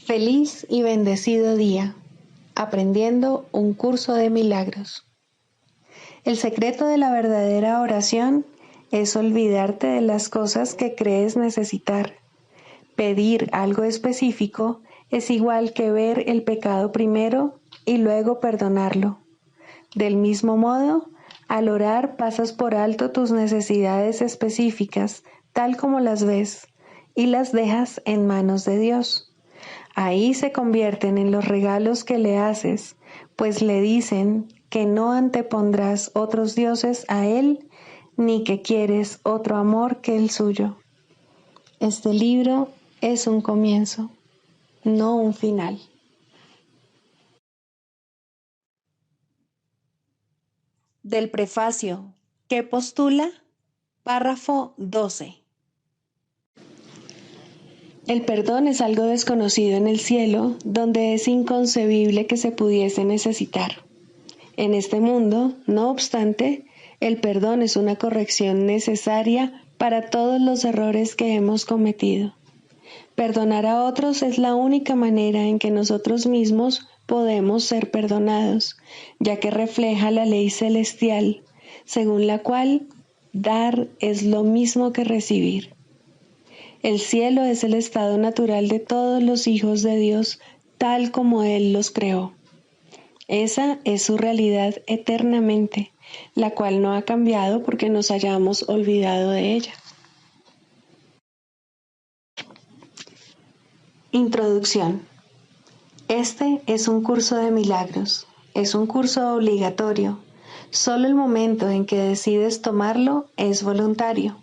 Feliz y bendecido día, aprendiendo un curso de milagros. El secreto de la verdadera oración es olvidarte de las cosas que crees necesitar. Pedir algo específico es igual que ver el pecado primero y luego perdonarlo. Del mismo modo, al orar pasas por alto tus necesidades específicas, tal como las ves, y las dejas en manos de Dios. Ahí se convierten en los regalos que le haces, pues le dicen que no antepondrás otros dioses a Él, ni que quieres otro amor que el suyo. Este libro es un comienzo, no un final. Del prefacio, ¿qué postula? Párrafo 12. El perdón es algo desconocido en el cielo, donde es inconcebible que se pudiese necesitar. En este mundo, no obstante, el perdón es una corrección necesaria para todos los errores que hemos cometido. Perdonar a otros es la única manera en que nosotros mismos podemos ser perdonados, ya que refleja la ley celestial, según la cual dar es lo mismo que recibir. El cielo es el estado natural de todos los hijos de Dios, tal como Él los creó. Esa es su realidad eternamente, la cual no ha cambiado porque nos hayamos olvidado de ella. Introducción. Este es un curso de milagros. Es un curso obligatorio. Solo el momento en que decides tomarlo es voluntario.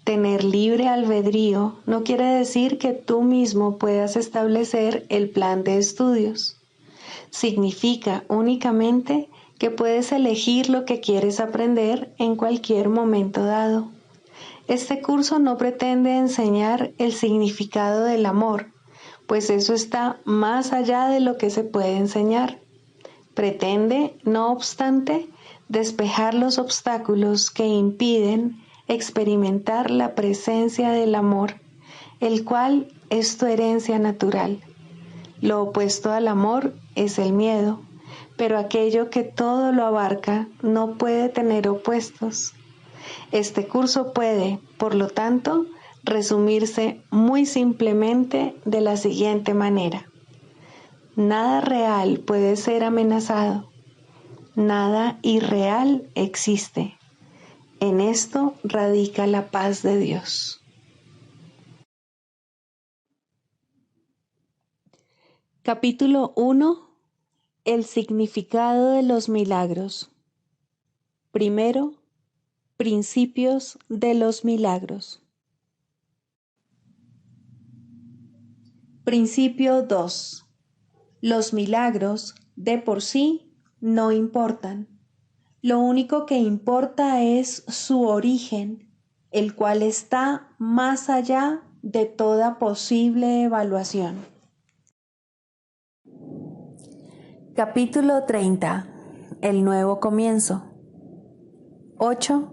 Tener libre albedrío no quiere decir que tú mismo puedas establecer el plan de estudios. Significa únicamente que puedes elegir lo que quieres aprender en cualquier momento dado. Este curso no pretende enseñar el significado del amor, pues eso está más allá de lo que se puede enseñar. Pretende, no obstante, despejar los obstáculos que impiden experimentar la presencia del amor, el cual es tu herencia natural. Lo opuesto al amor es el miedo, pero aquello que todo lo abarca no puede tener opuestos. Este curso puede, por lo tanto, resumirse muy simplemente de la siguiente manera. Nada real puede ser amenazado. Nada irreal existe. En esto radica la paz de Dios. Capítulo 1. El significado de los milagros. Primero, principios de los milagros. Principio 2. Los milagros, de por sí, no importan. Lo único que importa es su origen, el cual está más allá de toda posible evaluación. Capítulo 30. El nuevo comienzo. 8.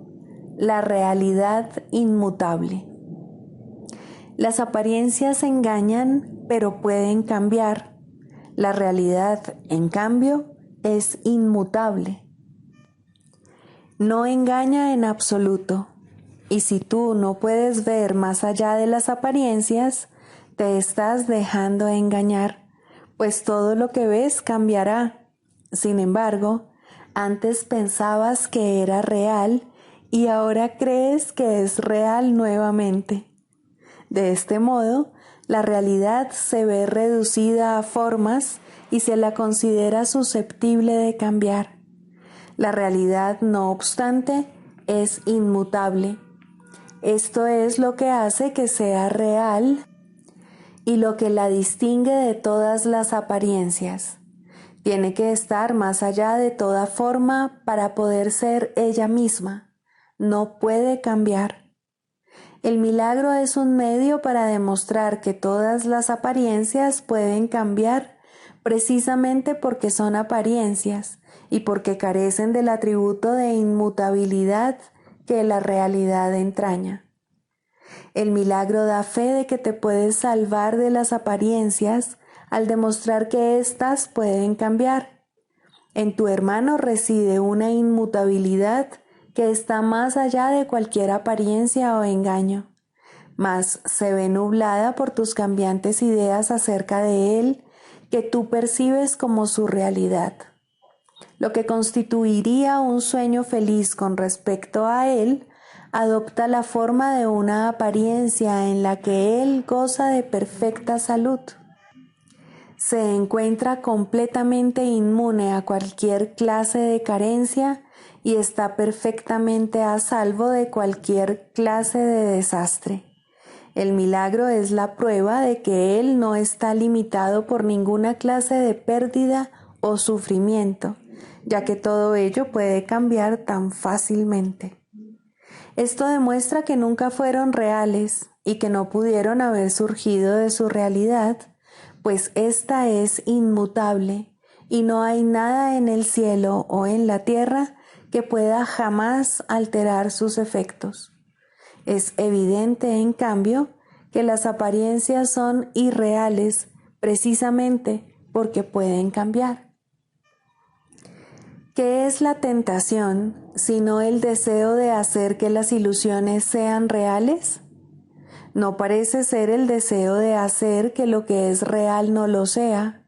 La realidad inmutable. Las apariencias engañan, pero pueden cambiar. La realidad, en cambio, es inmutable. No engaña en absoluto, y si tú no puedes ver más allá de las apariencias, te estás dejando engañar, pues todo lo que ves cambiará. Sin embargo, antes pensabas que era real y ahora crees que es real nuevamente. De este modo, la realidad se ve reducida a formas y se la considera susceptible de cambiar. La realidad, no obstante, es inmutable. Esto es lo que hace que sea real y lo que la distingue de todas las apariencias. Tiene que estar más allá de toda forma para poder ser ella misma. No puede cambiar. El milagro es un medio para demostrar que todas las apariencias pueden cambiar precisamente porque son apariencias y porque carecen del atributo de inmutabilidad que la realidad entraña. El milagro da fe de que te puedes salvar de las apariencias al demostrar que éstas pueden cambiar. En tu hermano reside una inmutabilidad que está más allá de cualquier apariencia o engaño, mas se ve nublada por tus cambiantes ideas acerca de él que tú percibes como su realidad. Lo que constituiría un sueño feliz con respecto a él adopta la forma de una apariencia en la que él goza de perfecta salud. Se encuentra completamente inmune a cualquier clase de carencia y está perfectamente a salvo de cualquier clase de desastre. El milagro es la prueba de que él no está limitado por ninguna clase de pérdida o sufrimiento, ya que todo ello puede cambiar tan fácilmente. Esto demuestra que nunca fueron reales y que no pudieron haber surgido de su realidad, pues ésta es inmutable y no hay nada en el cielo o en la tierra que pueda jamás alterar sus efectos. Es evidente, en cambio, que las apariencias son irreales precisamente porque pueden cambiar. ¿Qué es la tentación sino el deseo de hacer que las ilusiones sean reales? No parece ser el deseo de hacer que lo que es real no lo sea.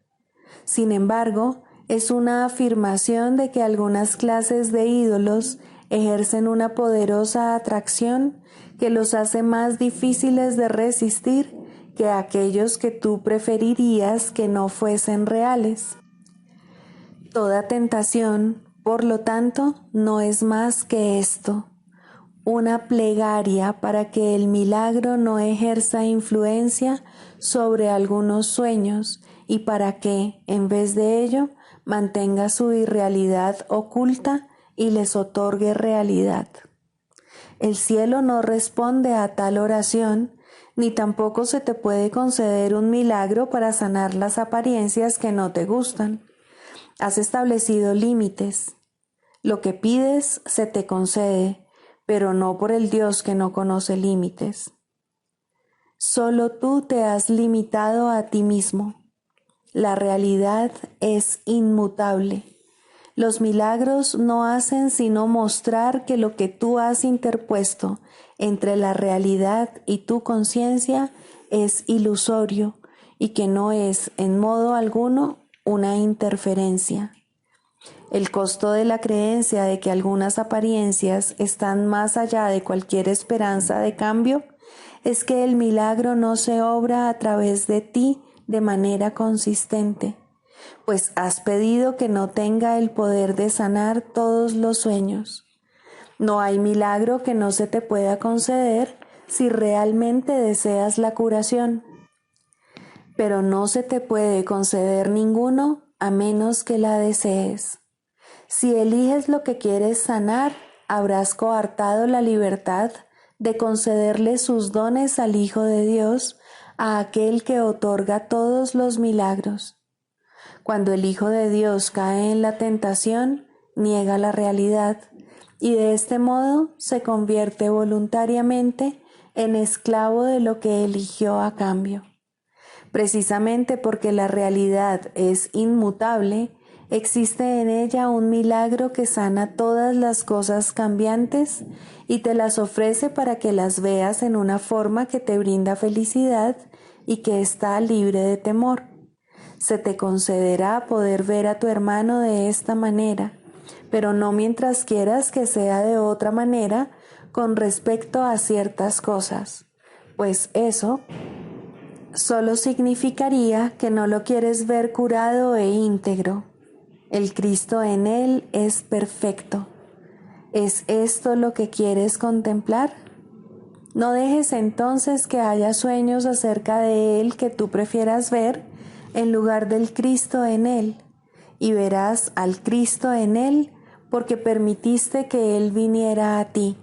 Sin embargo, es una afirmación de que algunas clases de ídolos ejercen una poderosa atracción que los hace más difíciles de resistir que aquellos que tú preferirías que no fuesen reales. Toda tentación, por lo tanto, no es más que esto, una plegaria para que el milagro no ejerza influencia sobre algunos sueños y para que, en vez de ello, mantenga su irrealidad oculta y les otorgue realidad. El cielo no responde a tal oración, ni tampoco se te puede conceder un milagro para sanar las apariencias que no te gustan. Has establecido límites. Lo que pides se te concede, pero no por el Dios que no conoce límites. Solo tú te has limitado a ti mismo. La realidad es inmutable. Los milagros no hacen sino mostrar que lo que tú has interpuesto entre la realidad y tu conciencia es ilusorio y que no es en modo alguno una interferencia. El costo de la creencia de que algunas apariencias están más allá de cualquier esperanza de cambio es que el milagro no se obra a través de ti de manera consistente, pues has pedido que no tenga el poder de sanar todos los sueños. No hay milagro que no se te pueda conceder si realmente deseas la curación, pero no se te puede conceder ninguno a menos que la desees. Si eliges lo que quieres sanar, habrás coartado la libertad de concederle sus dones al Hijo de Dios, a aquel que otorga todos los milagros. Cuando el Hijo de Dios cae en la tentación, niega la realidad y de este modo se convierte voluntariamente en esclavo de lo que eligió a cambio. Precisamente porque la realidad es inmutable, existe en ella un milagro que sana todas las cosas cambiantes y te las ofrece para que las veas en una forma que te brinda felicidad y que está libre de temor. Se te concederá poder ver a tu hermano de esta manera, pero no mientras quieras que sea de otra manera con respecto a ciertas cosas, pues eso solo significaría que no lo quieres ver curado e íntegro. El Cristo en él es perfecto. ¿Es esto lo que quieres contemplar? No dejes entonces que haya sueños acerca de él que tú prefieras ver en lugar del Cristo en él, y verás al Cristo en él porque permitiste que él viniera a ti,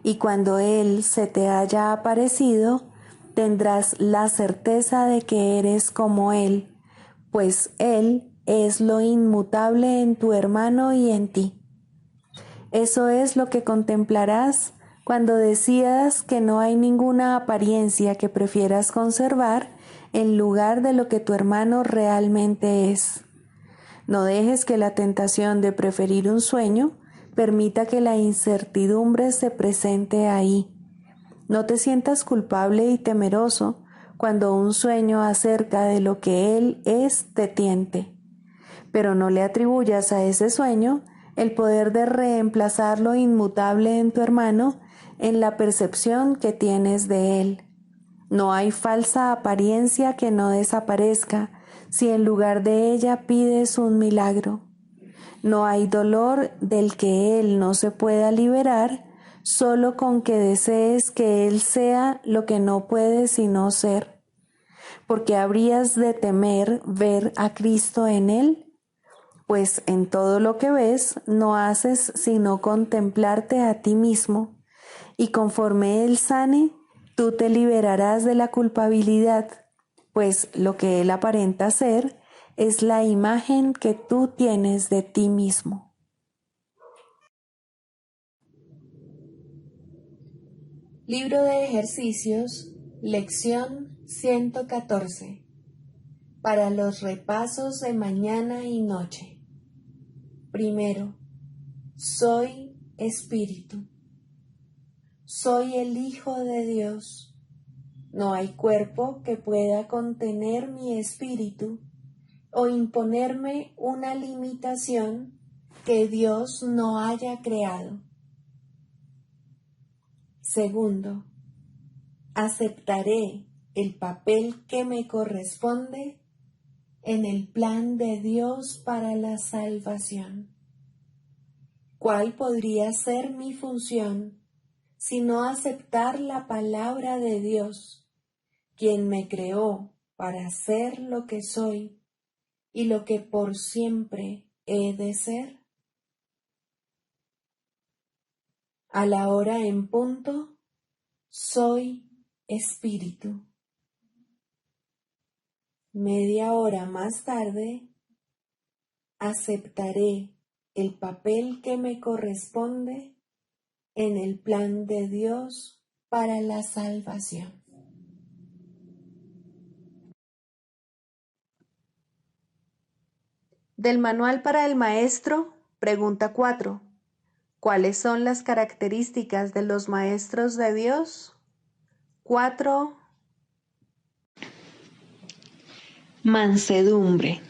y cuando él se te haya aparecido, tendrás la certeza de que eres como él, pues él es lo inmutable en tu hermano y en ti. Eso es lo que contemplarás cuando decidas que no hay ninguna apariencia que prefieras conservar en lugar de lo que tu hermano realmente es. No dejes que la tentación de preferir un sueño permita que la incertidumbre se presente ahí. No te sientas culpable y temeroso cuando un sueño acerca de lo que Él es te tiente, pero no le atribuyas a ese sueño el poder de reemplazar lo inmutable en tu hermano en la percepción que tienes de Él. No hay falsa apariencia que no desaparezca si en lugar de ella pides un milagro. No hay dolor del que Él no se pueda liberar solo con que desees que Él sea lo que no puede sino ser. ¿Porque habrías de temer ver a Cristo en Él? Pues en todo lo que ves no haces sino contemplarte a ti mismo, y conforme Él sane, tú te liberarás de la culpabilidad, pues lo que Él aparenta ser es la imagen que tú tienes de ti mismo. Libro de ejercicios, lección 114, para los repasos de mañana y noche. Primero, soy espíritu. Soy el Hijo de Dios. No hay cuerpo que pueda contener mi espíritu o imponerme una limitación que Dios no haya creado. Segundo, aceptaré el papel que me corresponde en el plan de Dios para la salvación. ¿Cuál podría ser mi función sino aceptar la palabra de Dios, quien me creó para ser lo que soy y lo que por siempre he de ser? A la hora en punto, soy espíritu. Media hora más tarde, aceptaré el papel que me corresponde en el plan de Dios para la salvación. Del Manual para el Maestro, pregunta 4. ¿Cuáles son las características de los maestros de Dios? 4. Mansedumbre.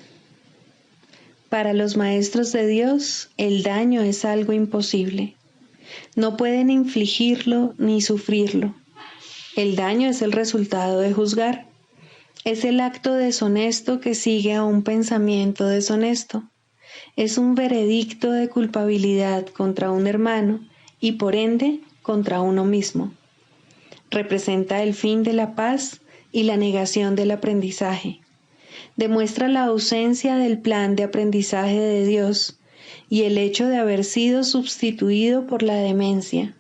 Para los maestros de Dios, el daño es algo imposible. No pueden infligirlo ni sufrirlo. El daño es el resultado de juzgar. Es el acto deshonesto que sigue a un pensamiento deshonesto. Es un veredicto de culpabilidad contra un hermano y por ende contra uno mismo. Representa el fin de la paz y la negación del aprendizaje. Demuestra la ausencia del plan de aprendizaje de Dios y el hecho de haber sido sustituido por la demencia.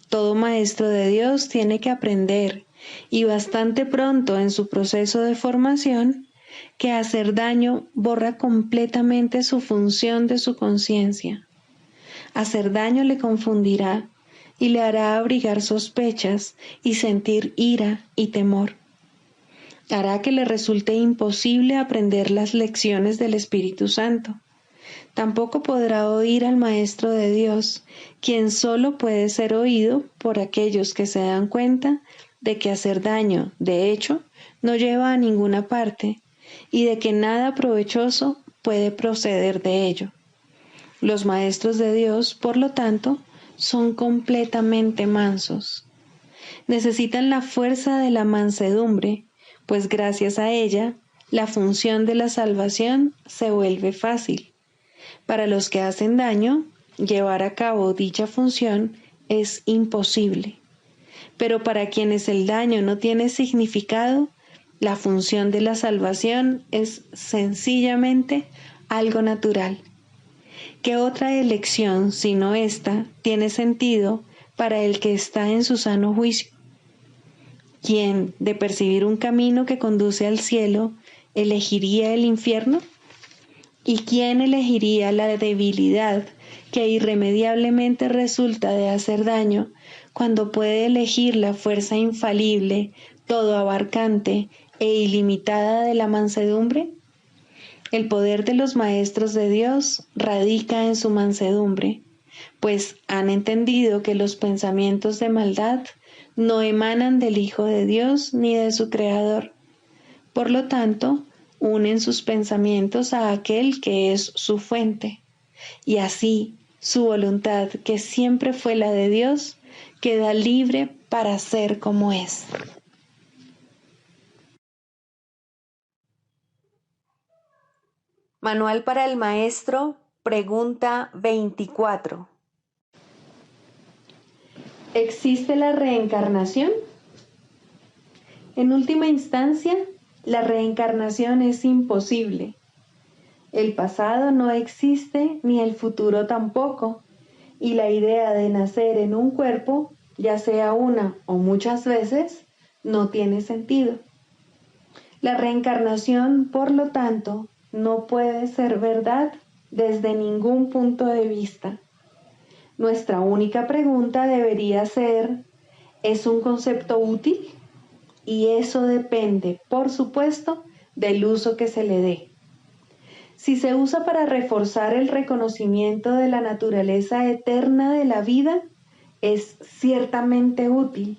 Todo maestro de Dios tiene que aprender, y bastante pronto en su proceso de formación, que hacer daño borra completamente su función de su conciencia. Hacer daño le confundirá y le hará abrigar sospechas y sentir ira y temor. Hará que le resulte imposible aprender las lecciones del Espíritu Santo. Tampoco podrá oír al Maestro de Dios, quien solo puede ser oído por aquellos que se dan cuenta de que hacer daño, de hecho, no lleva a ninguna parte y de que nada provechoso puede proceder de ello. Los maestros de Dios, por lo tanto, son completamente mansos. Necesitan la fuerza de la mansedumbre, pues gracias a ella, la función de la salvación se vuelve fácil. Para los que hacen daño, llevar a cabo dicha función es imposible. Pero para quienes el daño no tiene significado, la función de la salvación es sencillamente algo natural. ¿Qué otra elección, sino esta, tiene sentido para el que está en su sano juicio? ¿Quién, de percibir un camino que conduce al cielo, elegiría el infierno? ¿Y quién elegiría la debilidad que irremediablemente resulta de hacer daño cuando puede elegir la fuerza infalible, todo abarcante e ilimitada de la mansedumbre? El poder de los maestros de Dios radica en su mansedumbre, pues han entendido que los pensamientos de maldad no emanan del Hijo de Dios ni de su Creador. Por lo tanto, unen sus pensamientos a aquel que es su fuente, y así su voluntad, que siempre fue la de Dios, queda libre para ser como es. Manual para el Maestro, pregunta 24. ¿Existe la reencarnación? En última instancia, la reencarnación es imposible. El pasado no existe ni el futuro tampoco, y la idea de nacer en un cuerpo, ya sea una o muchas veces, no tiene sentido. La reencarnación, por lo tanto, no puede ser verdad desde ningún punto de vista. Nuestra única pregunta debería ser, ¿es un concepto útil? Y eso depende, por supuesto, del uso que se le dé. Si se usa para reforzar el reconocimiento de la naturaleza eterna de la vida, es ciertamente útil.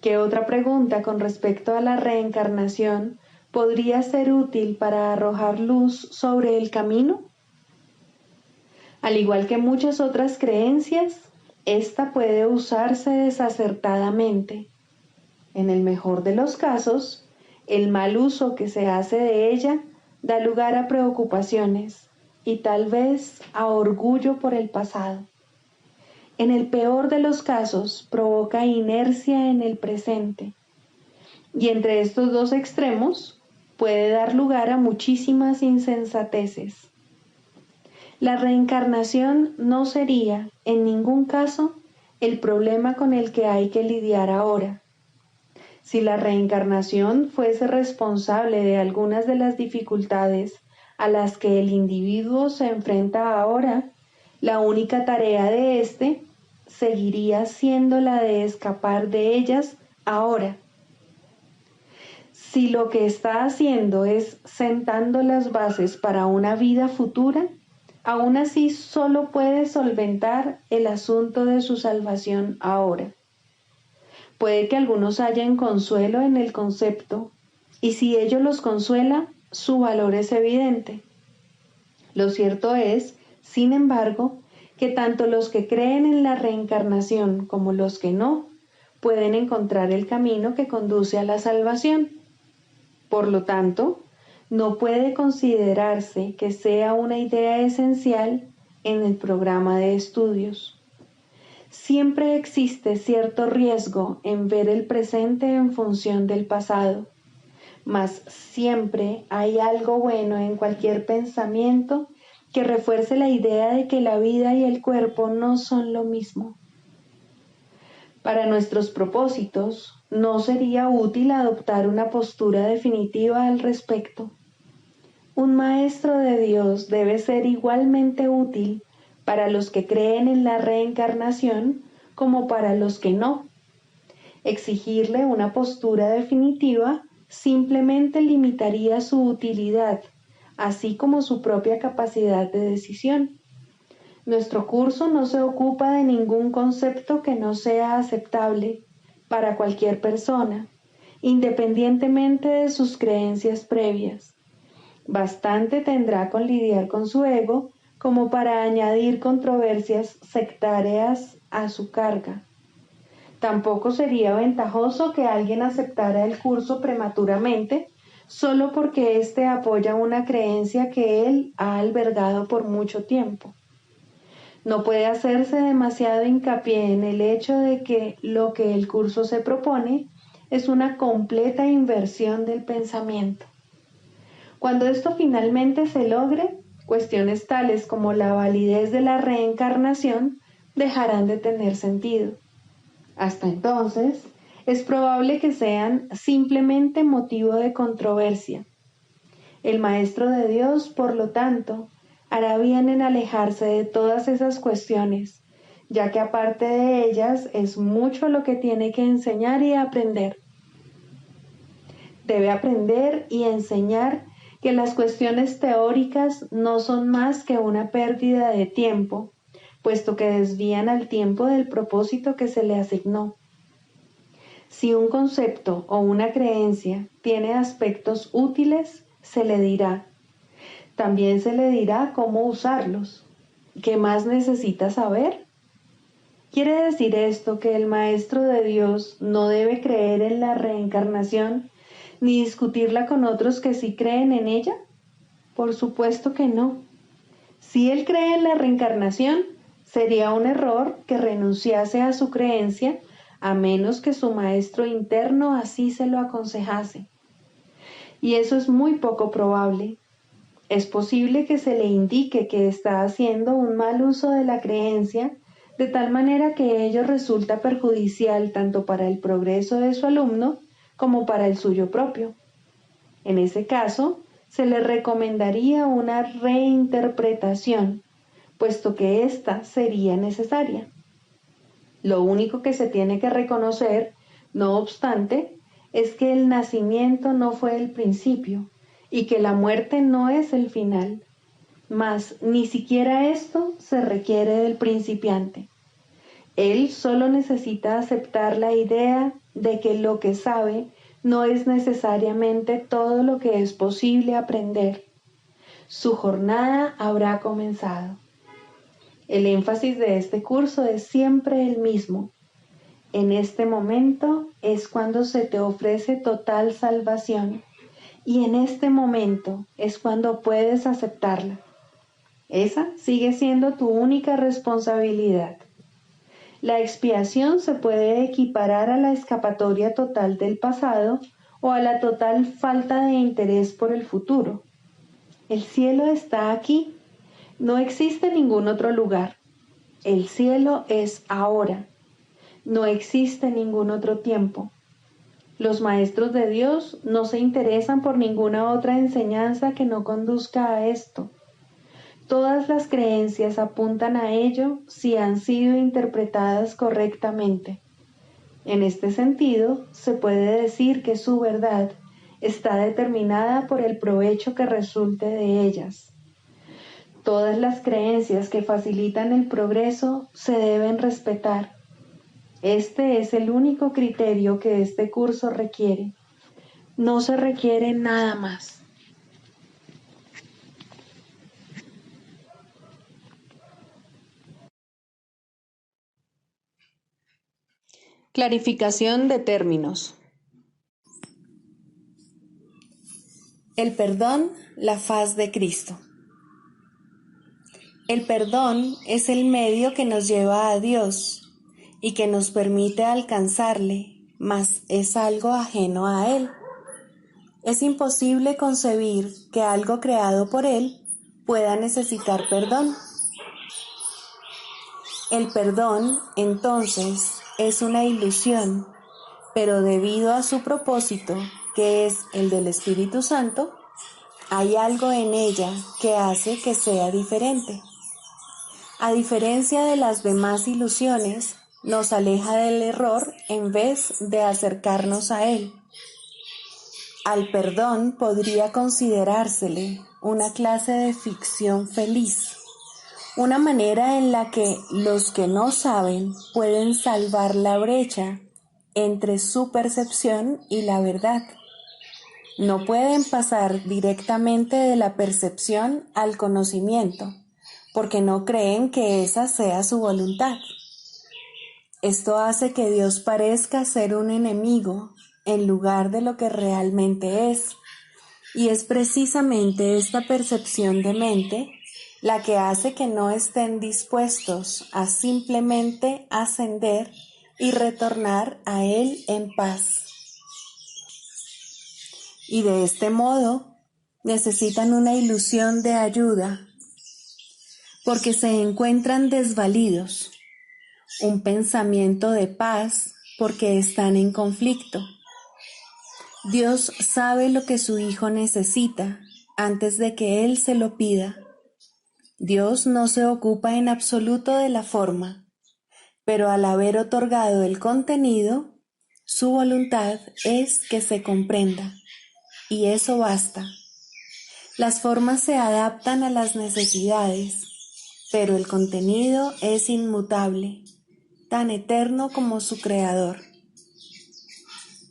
¿Qué otra pregunta con respecto a la reencarnación podría ser útil para arrojar luz sobre el camino? Al igual que muchas otras creencias, esta puede usarse desacertadamente. En el mejor de los casos, el mal uso que se hace de ella da lugar a preocupaciones y tal vez a orgullo por el pasado. En el peor de los casos, provoca inercia en el presente. Y entre estos dos extremos puede dar lugar a muchísimas insensateces. La reencarnación no sería, en ningún caso, el problema con el que hay que lidiar ahora. Si la reencarnación fuese responsable de algunas de las dificultades a las que el individuo se enfrenta ahora, la única tarea de éste seguiría siendo la de escapar de ellas ahora. Si lo que está haciendo es sentando las bases para una vida futura, aún así solo puede solventar el asunto de su salvación ahora. Puede que algunos hallen consuelo en el concepto, y si ello los consuela, su valor es evidente. Lo cierto es, sin embargo, que tanto los que creen en la reencarnación como los que no, pueden encontrar el camino que conduce a la salvación. Por lo tanto, no puede considerarse que sea una idea esencial en el programa de estudios. Siempre existe cierto riesgo en ver el presente en función del pasado, mas siempre hay algo bueno en cualquier pensamiento que refuerce la idea de que la vida y el cuerpo no son lo mismo. Para nuestros propósitos, no sería útil adoptar una postura definitiva al respecto. Un maestro de Dios debe ser igualmente útil para los que creen en la reencarnación como para los que no. Exigirle una postura definitiva simplemente limitaría su utilidad, así como su propia capacidad de decisión. Nuestro curso no se ocupa de ningún concepto que no sea aceptable para cualquier persona, independientemente de sus creencias previas. Bastante tendrá con lidiar con su ego como para añadir controversias sectarias a su carga. Tampoco sería ventajoso que alguien aceptara el curso prematuramente solo porque éste apoya una creencia que él ha albergado por mucho tiempo. No puede hacerse demasiado hincapié en el hecho de que lo que el curso se propone es una completa inversión del pensamiento. Cuando esto finalmente se logre, cuestiones tales como la validez de la reencarnación dejarán de tener sentido. Hasta entonces, es probable que sean simplemente motivo de controversia. El Maestro de Dios, por lo tanto, hará bien en alejarse de todas esas cuestiones, ya que aparte de ellas es mucho lo que tiene que enseñar y aprender. Debe aprender y enseñar que las cuestiones teóricas no son más que una pérdida de tiempo, puesto que desvían al tiempo del propósito que se le asignó. Si un concepto o una creencia tiene aspectos útiles, se le dirá. También se le dirá cómo usarlos. ¿Qué más necesita saber? ¿Quiere decir esto que el Maestro de Dios no debe creer en la reencarnación ni discutirla con otros que sí creen en ella? Por supuesto que no. Si él cree en la reencarnación, sería un error que renunciase a su creencia a menos que su maestro interno así se lo aconsejase. Y eso es muy poco probable. Es posible que se le indique que está haciendo un mal uso de la creencia, de tal manera que ello resulta perjudicial tanto para el progreso de su alumno como para el suyo propio. En ese caso, se le recomendaría una reinterpretación, puesto que ésta sería necesaria. Lo único que se tiene que reconocer, no obstante, es que el nacimiento no fue el principio y que la muerte no es el final, mas ni siquiera esto se requiere del principiante. Él solo necesita aceptar la idea de que lo que sabe no es necesariamente todo lo que es posible aprender. Su jornada habrá comenzado. El énfasis de este curso es siempre el mismo. En este momento es cuando se te ofrece total salvación y en este momento es cuando puedes aceptarla. Esa sigue siendo tu única responsabilidad. La expiación se puede equiparar a la escapatoria total del pasado o a la total falta de interés por el futuro. El cielo está aquí. No existe ningún otro lugar. El cielo es ahora. No existe ningún otro tiempo. Los maestros de Dios no se interesan por ninguna otra enseñanza que no conduzca a esto. Todas las creencias apuntan a ello si han sido interpretadas correctamente. En este sentido, se puede decir que su verdad está determinada por el provecho que resulte de ellas. Todas las creencias que facilitan el progreso se deben respetar. Este es el único criterio que este curso requiere. No se requiere nada más. Clarificación de términos. El perdón, la faz de Cristo. El perdón es el medio que nos lleva a Dios y que nos permite alcanzarle, mas es algo ajeno a Él. Es imposible concebir que algo creado por Él pueda necesitar perdón. El perdón, entonces, es una ilusión, pero debido a su propósito, que es el del Espíritu Santo, hay algo en ella que hace que sea diferente. A diferencia de las demás ilusiones, nos aleja del error en vez de acercarnos a él. Al perdón podría considerársele una clase de ficción feliz, una manera en la que los que no saben pueden salvar la brecha entre su percepción y la verdad. No pueden pasar directamente de la percepción al conocimiento, porque no creen que esa sea su voluntad. Esto hace que Dios parezca ser un enemigo en lugar de lo que realmente es, y es precisamente esta percepción de mente la que hace que no estén dispuestos a simplemente ascender y retornar a Él en paz. Y de este modo necesitan una ilusión de ayuda, porque se encuentran desvalidos, un pensamiento de paz porque están en conflicto. Dios sabe lo que su Hijo necesita antes de que Él se lo pida. Dios no se ocupa en absoluto de la forma, pero al haber otorgado el contenido, su voluntad es que se comprenda. y eso basta. Las formas se adaptan a las necesidades, pero el contenido es inmutable, tan eterno como su creador.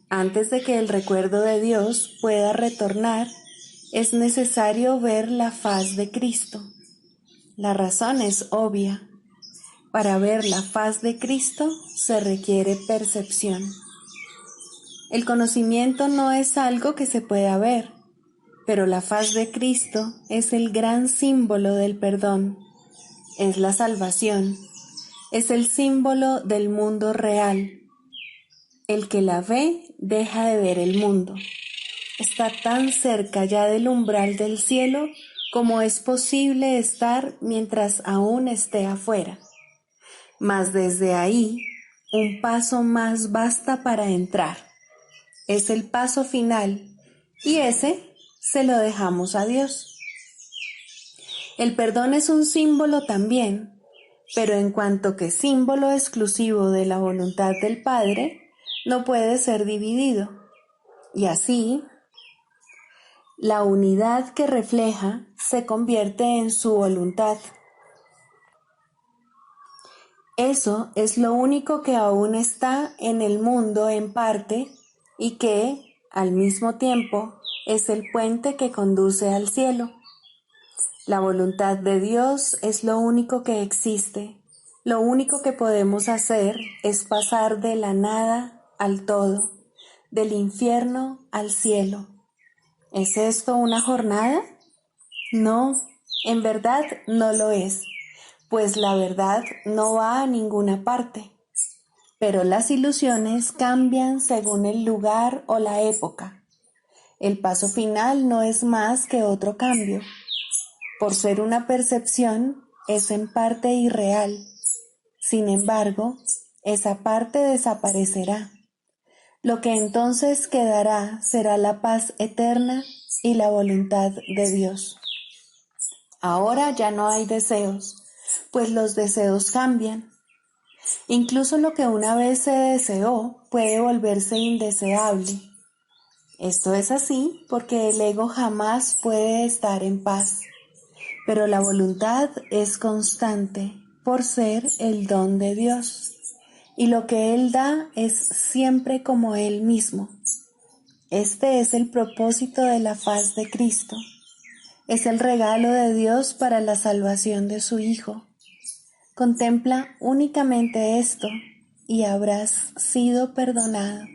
Antes de que el recuerdo de Dios pueda retornar, es necesario ver la faz de Cristo. La razón es obvia. Para ver la faz de Cristo se requiere percepción. El conocimiento no es algo que se pueda ver, pero la faz de Cristo es el gran símbolo del perdón, es la salvación, es el símbolo del mundo real. El que la ve deja de ver el mundo. Está tan cerca ya del umbral del cielo como es posible estar mientras aún esté afuera. Mas desde ahí, un paso más basta para entrar. Es el paso final, y ese se lo dejamos a Dios. El perdón es un símbolo también, pero en cuanto que símbolo exclusivo de la voluntad del Padre, no puede ser dividido. Y así, la unidad que refleja se convierte en su voluntad. Eso es lo único que aún está en el mundo en parte y que, al mismo tiempo, es el puente que conduce al cielo. La voluntad de Dios es lo único que existe. Lo único que podemos hacer es pasar de la nada al todo, del infierno al cielo. ¿Es esto una jornada? No, en verdad no lo es, pues la verdad no va a ninguna parte. Pero las ilusiones cambian según el lugar o la época. El paso final no es más que otro cambio. Por ser una percepción, es en parte irreal. Sin embargo, esa parte desaparecerá. Lo que entonces quedará será la paz eterna y la voluntad de Dios. Ahora ya no hay deseos, pues los deseos cambian. Incluso lo que una vez se deseó puede volverse indeseable. Esto es así porque el ego jamás puede estar en paz. Pero la voluntad es constante por ser el don de Dios, y lo que Él da es siempre como Él mismo. Este es el propósito de la faz de Cristo. Es el regalo de Dios para la salvación de su Hijo. Contempla únicamente esto y habrás sido perdonado.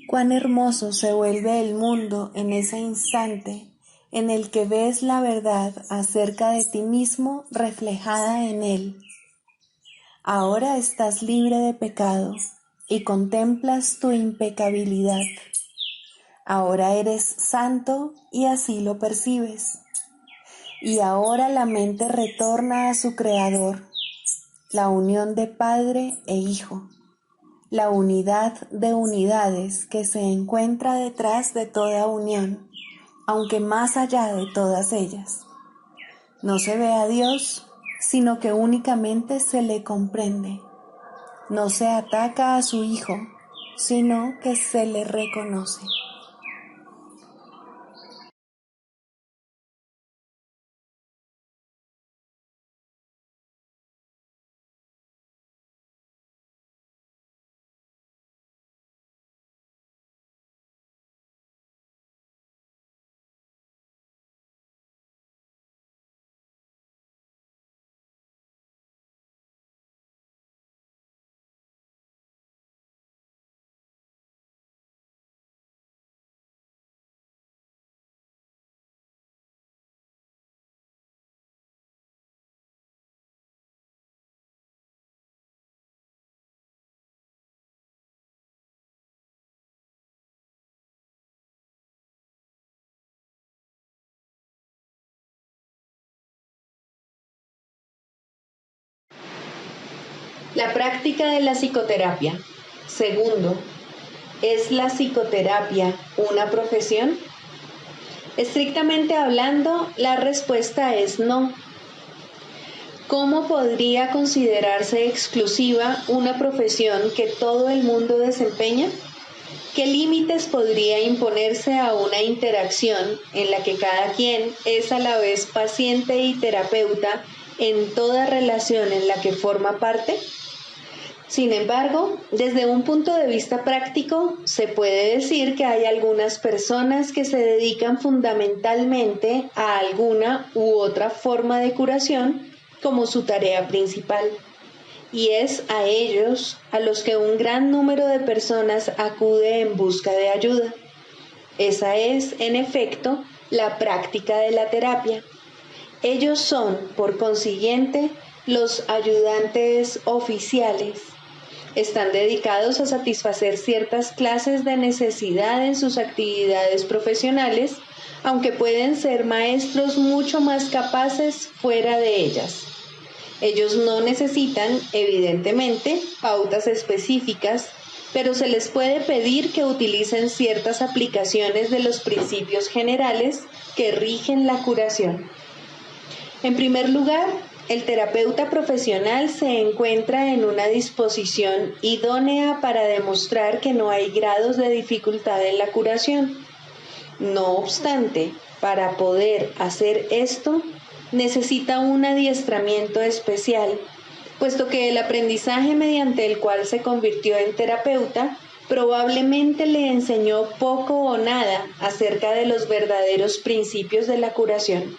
Cuán hermoso se vuelve el mundo en ese instante en el que ves la verdad acerca de ti mismo reflejada en él. Ahora estás libre de pecado y contemplas tu impecabilidad. Ahora eres santo y así lo percibes. Y ahora la mente retorna a su Creador, la unión de Padre e Hijo, la unidad de unidades que se encuentra detrás de toda unión, aunque más allá de todas ellas. No se ve a Dios, sino que únicamente se le comprende. No se ataca a su Hijo, sino que se le reconoce. La práctica de la psicoterapia. Segundo, ¿es la psicoterapia una profesión? Estrictamente hablando, la respuesta es no. ¿Cómo podría considerarse exclusiva una profesión que todo el mundo desempeña? ¿Qué límites podría imponerse a una interacción en la que cada quien es a la vez paciente y terapeuta en toda relación en la que forma parte? Sin embargo, desde un punto de vista práctico, se puede decir que hay algunas personas que se dedican fundamentalmente a alguna u otra forma de curación como su tarea principal. Y es a ellos a los que un gran número de personas acude en busca de ayuda. Esa es, en efecto, la práctica de la terapia. Ellos son, por consiguiente, los ayudantes oficiales. Están dedicados a satisfacer ciertas clases de necesidad en sus actividades profesionales, aunque pueden ser maestros mucho más capaces fuera de ellas. Ellos no necesitan, evidentemente, pautas específicas, pero se les puede pedir que utilicen ciertas aplicaciones de los principios generales que rigen la curación. En primer lugar, el terapeuta profesional se encuentra en una disposición idónea para demostrar que no hay grados de dificultad en la curación. No obstante, para poder hacer esto, necesita un adiestramiento especial, puesto que el aprendizaje mediante el cual se convirtió en terapeuta probablemente le enseñó poco o nada acerca de los verdaderos principios de la curación.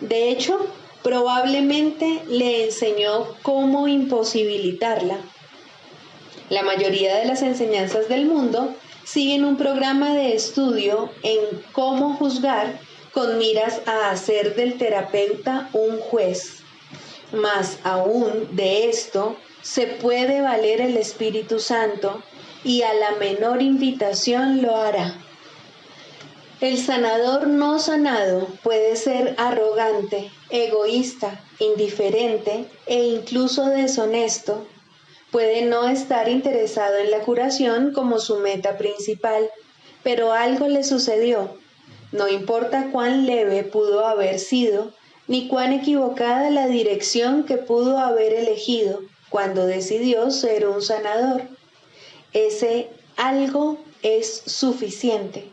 De hecho, probablemente le enseñó cómo imposibilitarla. La mayoría de las enseñanzas del mundo siguen un programa de estudio en cómo juzgar con miras a hacer del terapeuta un juez. Más aún de esto, se puede valer el Espíritu Santo y a la menor invitación lo hará. El sanador no sanado puede ser arrogante, egoísta, indiferente e incluso deshonesto. Puede no estar interesado en la curación como su meta principal, pero algo le sucedió. No importa cuán leve pudo haber sido, ni cuán equivocada la dirección que pudo haber elegido cuando decidió ser un sanador. Ese algo es suficiente.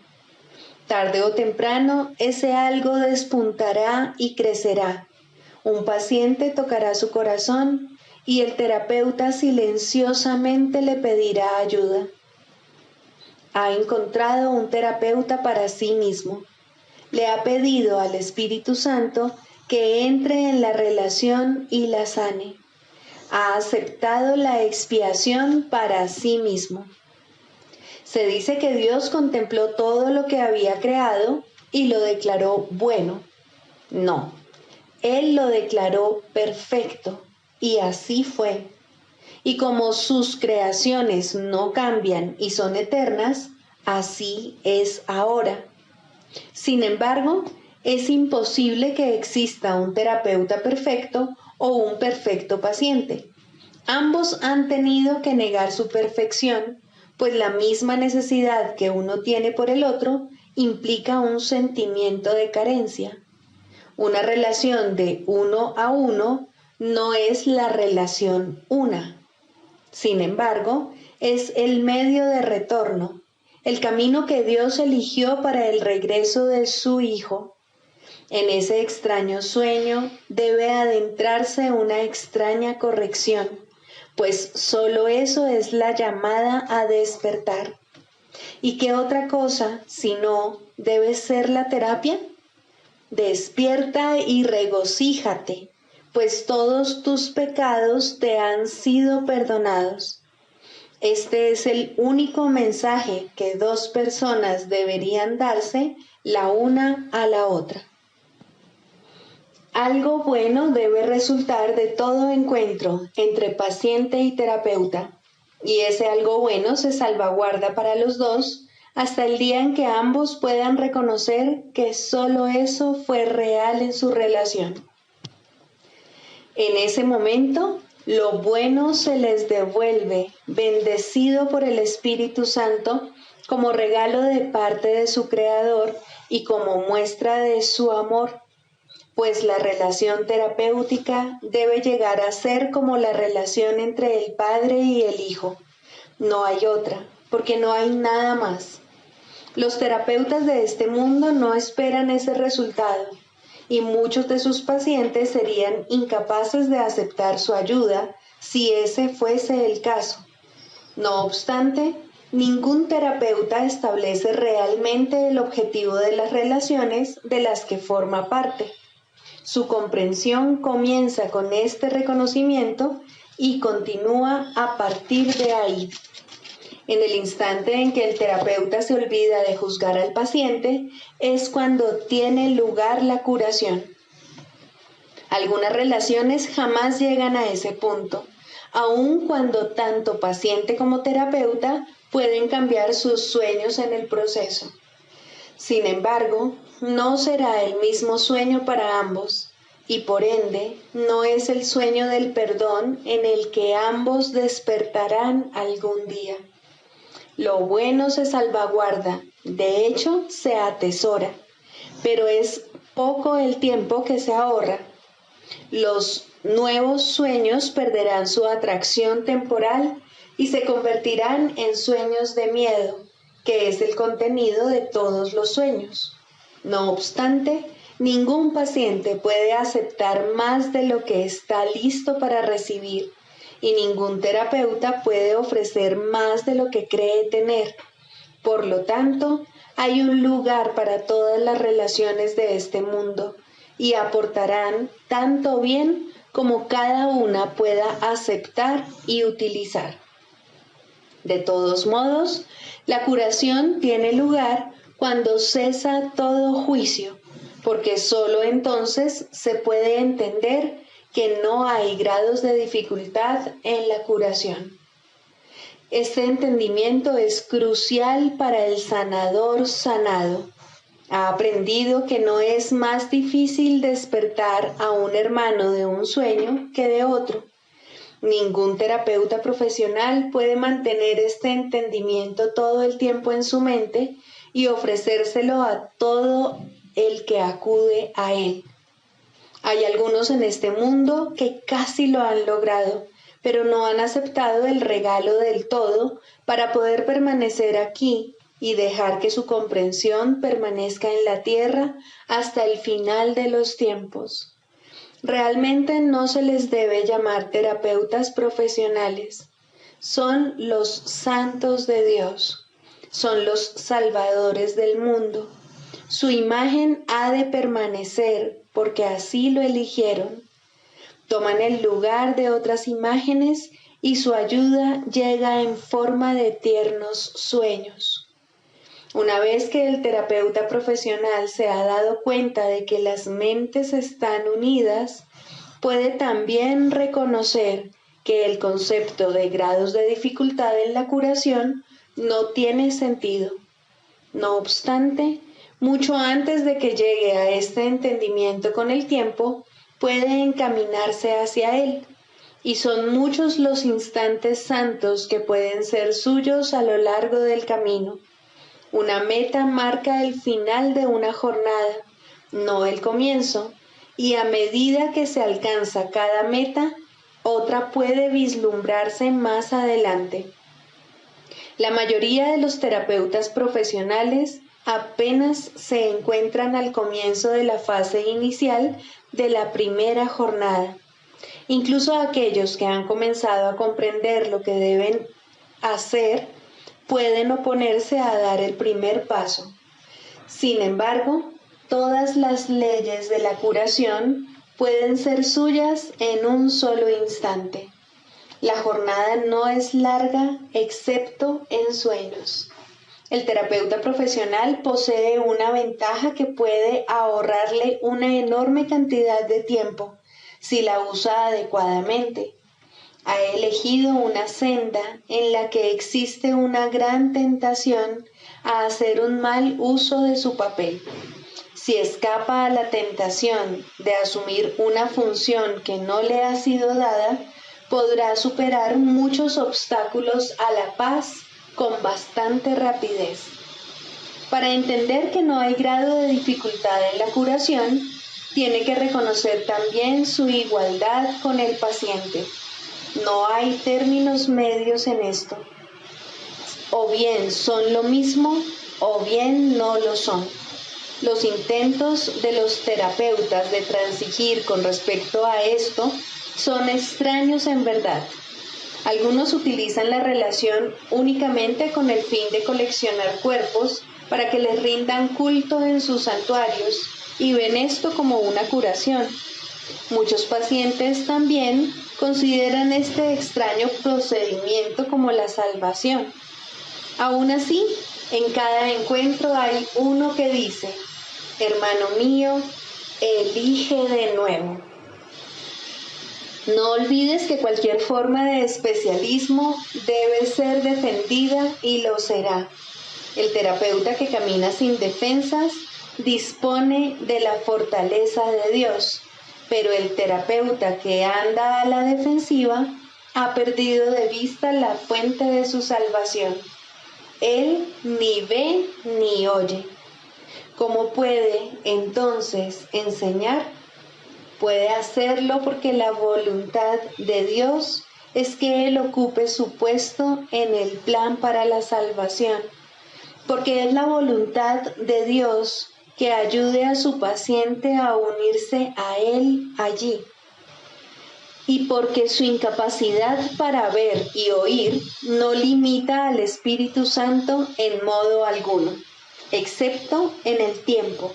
Tarde o temprano, ese algo despuntará y crecerá. Un paciente tocará su corazón y el terapeuta silenciosamente le pedirá ayuda. Ha encontrado un terapeuta para sí mismo. Le ha pedido al Espíritu Santo que entre en la relación y la sane. Ha aceptado la expiación para sí mismo. Se dice que Dios contempló todo lo que había creado y lo declaró bueno. No, Él lo declaró perfecto, y así fue. Y como sus creaciones no cambian y son eternas, así es ahora. Sin embargo, es imposible que exista un terapeuta perfecto o un perfecto paciente. Ambos han tenido que negar su perfección, pues la misma necesidad que uno tiene por el otro implica un sentimiento de carencia. Una relación de uno a uno no es la relación una. Sin embargo, es el medio de retorno, el camino que Dios eligió para el regreso de su Hijo. En ese extraño sueño debe adentrarse una extraña corrección, pues solo eso es la llamada a despertar. ¿Y qué otra cosa, si no, debe ser la terapia? Despierta y regocíjate, pues todos tus pecados te han sido perdonados. Este es el único mensaje que dos personas deberían darse la una a la otra. Algo bueno debe resultar de todo encuentro entre paciente y terapeuta, y ese algo bueno se salvaguarda para los dos hasta el día en que ambos puedan reconocer que solo eso fue real en su relación. En ese momento, lo bueno se les devuelve, bendecido por el Espíritu Santo, como regalo de parte de su Creador y como muestra de su amor. Pues la relación terapéutica debe llegar a ser como la relación entre el Padre y el Hijo. No hay otra. porque no hay nada más. Los terapeutas de este mundo no esperan ese resultado y muchos de sus pacientes serían incapaces de aceptar su ayuda si ese fuese el caso. No obstante, ningún terapeuta establece realmente el objetivo de las relaciones de las que forma parte. Su comprensión comienza con este reconocimiento y continúa a partir de ahí. En el instante en que el terapeuta se olvida de juzgar al paciente, es cuando tiene lugar la curación. Algunas relaciones jamás llegan a ese punto, aun cuando tanto paciente como terapeuta pueden cambiar sus sueños en el proceso. Sin embargo, no será el mismo sueño para ambos, y por ende, no es el sueño del perdón en el que ambos despertarán algún día. Lo bueno se salvaguarda, de hecho se atesora, pero es poco el tiempo que se ahorra. Los nuevos sueños perderán su atracción temporal y se convertirán en sueños de miedo, que es el contenido de todos los sueños. No obstante, ningún paciente puede aceptar más de lo que está listo para recibir, y ningún terapeuta puede ofrecer más de lo que cree tener. Por lo tanto, hay un lugar para todas las relaciones de este mundo, y aportarán tanto bien como cada una pueda aceptar y utilizar. De todos modos, la curación tiene lugar cuando cesa todo juicio, porque sólo entonces se puede entender que no hay grados de dificultad en la curación. Este entendimiento es crucial para el sanador sanado. Ha aprendido que no es más difícil despertar a un hermano de un sueño que de otro. Ningún terapeuta profesional puede mantener este entendimiento todo el tiempo en su mente y ofrecérselo a todo el que acude a él. Hay algunos en este mundo que casi lo han logrado, pero no han aceptado el regalo del todo para poder permanecer aquí y dejar que su comprensión permanezca en la tierra hasta el final de los tiempos. Realmente no se les debe llamar terapeutas profesionales. Son los santos de Dios. Son los salvadores del mundo. Su imagen ha de permanecer porque así lo eligieron. Toman el lugar de otras imágenes y su ayuda llega en forma de tiernos sueños. Una vez que el terapeuta profesional se ha dado cuenta de que las mentes están unidas, puede también reconocer que el concepto de grados de dificultad en la curación no tiene sentido. No obstante, mucho antes de que llegue a este entendimiento con el tiempo, puede encaminarse hacia él, y son muchos los instantes santos que pueden ser suyos a lo largo del camino. Una meta marca el final de una jornada, no el comienzo, y a medida que se alcanza cada meta, otra puede vislumbrarse más adelante. La mayoría de los terapeutas profesionales apenas se encuentran al comienzo de la fase inicial de la primera jornada. Incluso aquellos que han comenzado a comprender lo que deben hacer pueden oponerse a dar el primer paso. Sin embargo, todas las leyes de la curación pueden ser suyas en un solo instante. La jornada no es larga excepto en sueños. El terapeuta profesional posee una ventaja que puede ahorrarle una enorme cantidad de tiempo si la usa adecuadamente. Ha elegido una senda en la que existe una gran tentación a hacer un mal uso de su papel. Si escapa a la tentación de asumir una función que no le ha sido dada, podrá superar muchos obstáculos a la paz con bastante rapidez. Para entender que no hay grado de dificultad en la curación, tiene que reconocer también su igualdad con el paciente. No hay términos medios en esto. o bien son lo mismo o bien no lo son. Los intentos de los terapeutas de transigir con respecto a esto son extraños en verdad. Algunos utilizan la relación únicamente con el fin de coleccionar cuerpos para que les rindan culto en sus santuarios y ven esto como una curación. Muchos pacientes también consideran este extraño procedimiento como la salvación. Aún así, en cada encuentro hay uno que dice: hermano mío, elige de nuevo. No olvides que cualquier forma de especialismo debe ser defendida y lo será. El terapeuta que camina sin defensas dispone de la fortaleza de Dios, pero el terapeuta que anda a la defensiva ha perdido de vista la fuente de su salvación. Él ni ve ni oye. ¿Cómo puede entonces enseñar? Puede hacerlo porque la voluntad de Dios es que Él ocupe su puesto en el plan para la salvación, porque es la voluntad de Dios que ayude a su paciente a unirse a Él allí, y porque su incapacidad para ver y oír no limita al Espíritu Santo en modo alguno, excepto en el tiempo.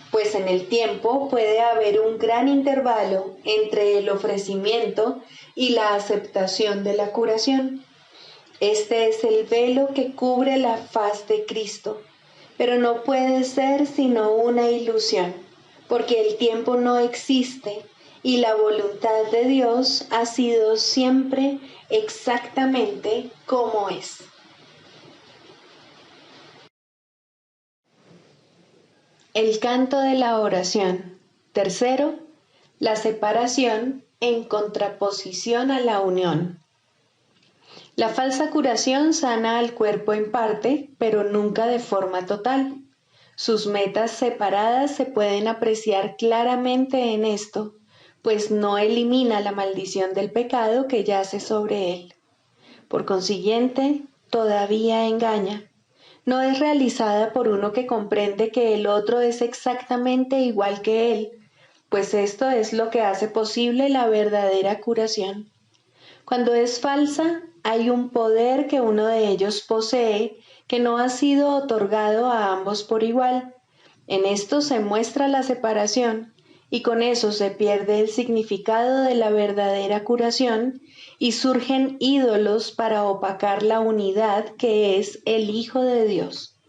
Pues en el tiempo puede haber un gran intervalo entre el ofrecimiento y la aceptación de la curación. Este es el velo que cubre la faz de Cristo, pero no puede ser sino una ilusión, porque el tiempo no existe y la voluntad de Dios ha sido siempre exactamente como es. El canto de la oración. Tercero, la separación en contraposición a la unión. La falsa curación sana al cuerpo en parte, pero nunca de forma total. Sus metas separadas se pueden apreciar claramente en esto, pues no elimina la maldición del pecado que yace sobre él. Por consiguiente, todavía engaña. No es realizada por uno que comprende que el otro es exactamente igual que él, pues esto es lo que hace posible la verdadera curación. Cuando es falsa, hay un poder que uno de ellos posee que no ha sido otorgado a ambos por igual. En esto se muestra la separación, y con eso se pierde el significado de la verdadera curación y surgen ídolos para opacar la unidad que es el Hijo de Dios.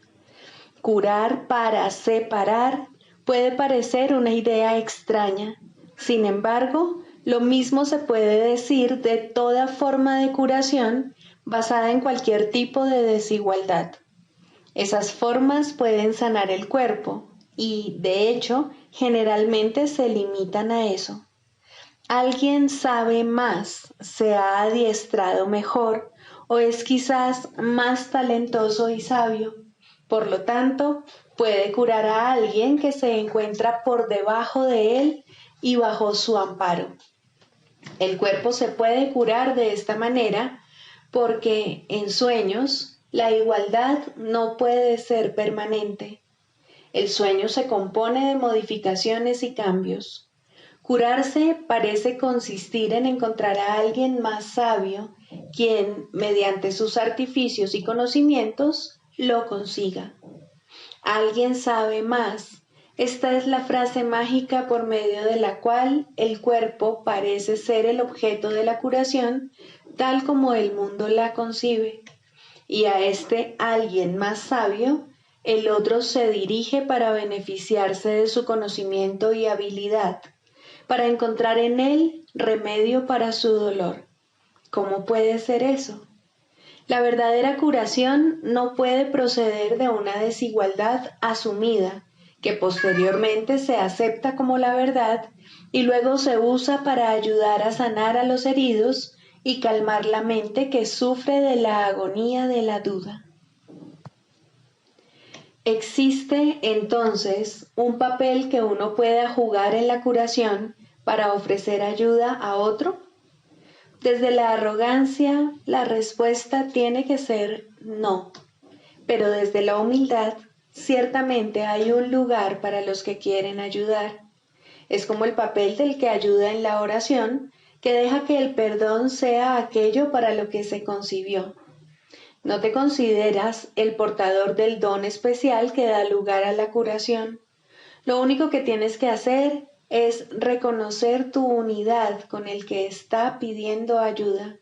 Curar para separar puede parecer una idea extraña. Sin embargo, lo mismo se puede decir de toda forma de curación basada en cualquier tipo de desigualdad. Esas formas pueden sanar el cuerpo y, de hecho, generalmente se limitan a eso. Alguien sabe más, se ha adiestrado mejor o es quizás más talentoso y sabio. Por lo tanto, puede curar a alguien que se encuentra por debajo de él y bajo su amparo. El cuerpo se puede curar de esta manera porque en sueños la igualdad no puede ser permanente. El sueño se compone de modificaciones y cambios. Curarse parece consistir en encontrar a alguien más sabio, quien, mediante sus artificios y conocimientos, lo consiga. Alguien sabe más. Esta es la frase mágica por medio de la cual el cuerpo parece ser el objeto de la curación, tal como el mundo la concibe. Y a este alguien más sabio, el otro se dirige para beneficiarse de su conocimiento y habilidad, para encontrar en él remedio para su dolor. ¿Cómo puede ser eso? La verdadera curación no puede proceder de una desigualdad asumida, que posteriormente se acepta como la verdad y luego se usa para ayudar a sanar a los heridos y calmar la mente que sufre de la agonía de la duda. ¿Existe entonces un papel que uno pueda jugar en la curación para ofrecer ayuda a otro? Desde la arrogancia, la respuesta tiene que ser No, pero desde la humildad, ciertamente hay un lugar para los que quieren ayudar. Es como el papel del que ayuda en la oración, que deja que el perdón sea aquello para lo que se concibió. No te consideras el portador del don especial que da lugar a la curación. Lo único que tienes que hacer es reconocer tu unidad con el que está pidiendo ayuda,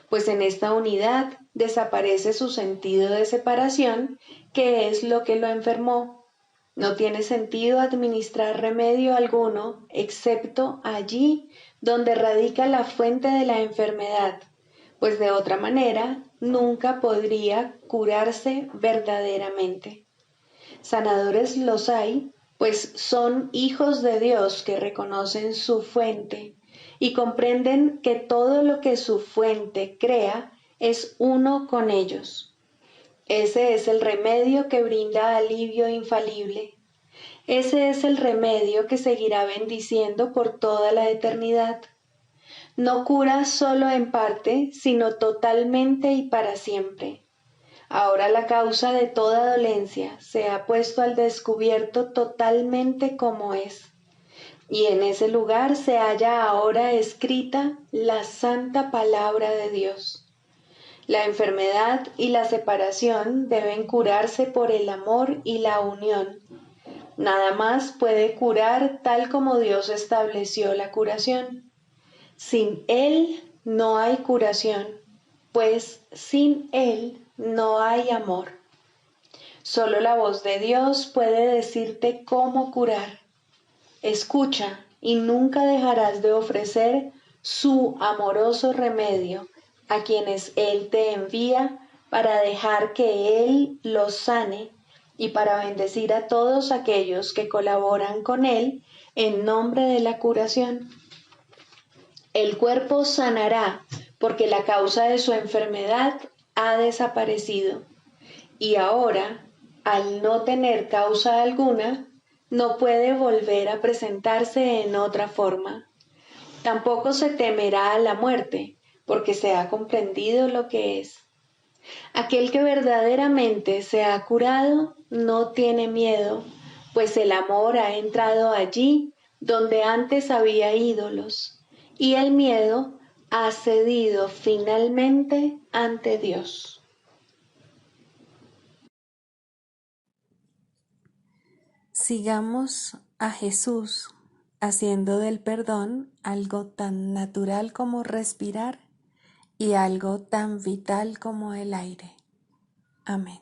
pues en esta unidad desaparece su sentido de separación, que es lo que lo enfermó. No tiene sentido administrar remedio alguno excepto allí donde radica la fuente de la enfermedad, pues de otra manera nunca podría curarse verdaderamente. Sanadores los hay, pues son hijos de Dios que reconocen su fuente y comprenden que todo lo que su fuente crea es uno con ellos. Ese es el remedio que brinda alivio infalible. Ese es el remedio que seguirá bendiciendo por toda la eternidad. No cura solo en parte, sino totalmente y para siempre. Ahora la causa de toda dolencia se ha puesto al descubierto totalmente como es, y en ese lugar se halla ahora escrita la santa palabra de Dios. La enfermedad y la separación deben curarse por el amor y la unión. Nada más puede curar tal como Dios estableció la curación. Sin Él no hay curación, pues sin Él no hay amor. Solo la voz de Dios puede decirte cómo curar. Escucha y nunca dejarás de ofrecer su amoroso remedio a quienes Él te envía para dejar que Él los sane y para bendecir a todos aquellos que colaboran con Él en nombre de la curación. El cuerpo sanará porque la causa de su enfermedad ha desaparecido y ahora, al no tener causa alguna, no puede volver a presentarse en otra forma. Tampoco se temerá a la muerte, porque se ha comprendido lo que es. Aquel que verdaderamente se ha curado no tiene miedo, pues el amor ha entrado allí donde antes había ídolos, y el miedo ha cedido finalmente ante Dios. Sigamos a Jesús haciendo del perdón algo tan natural como respirar y algo tan vital como el aire. Amén.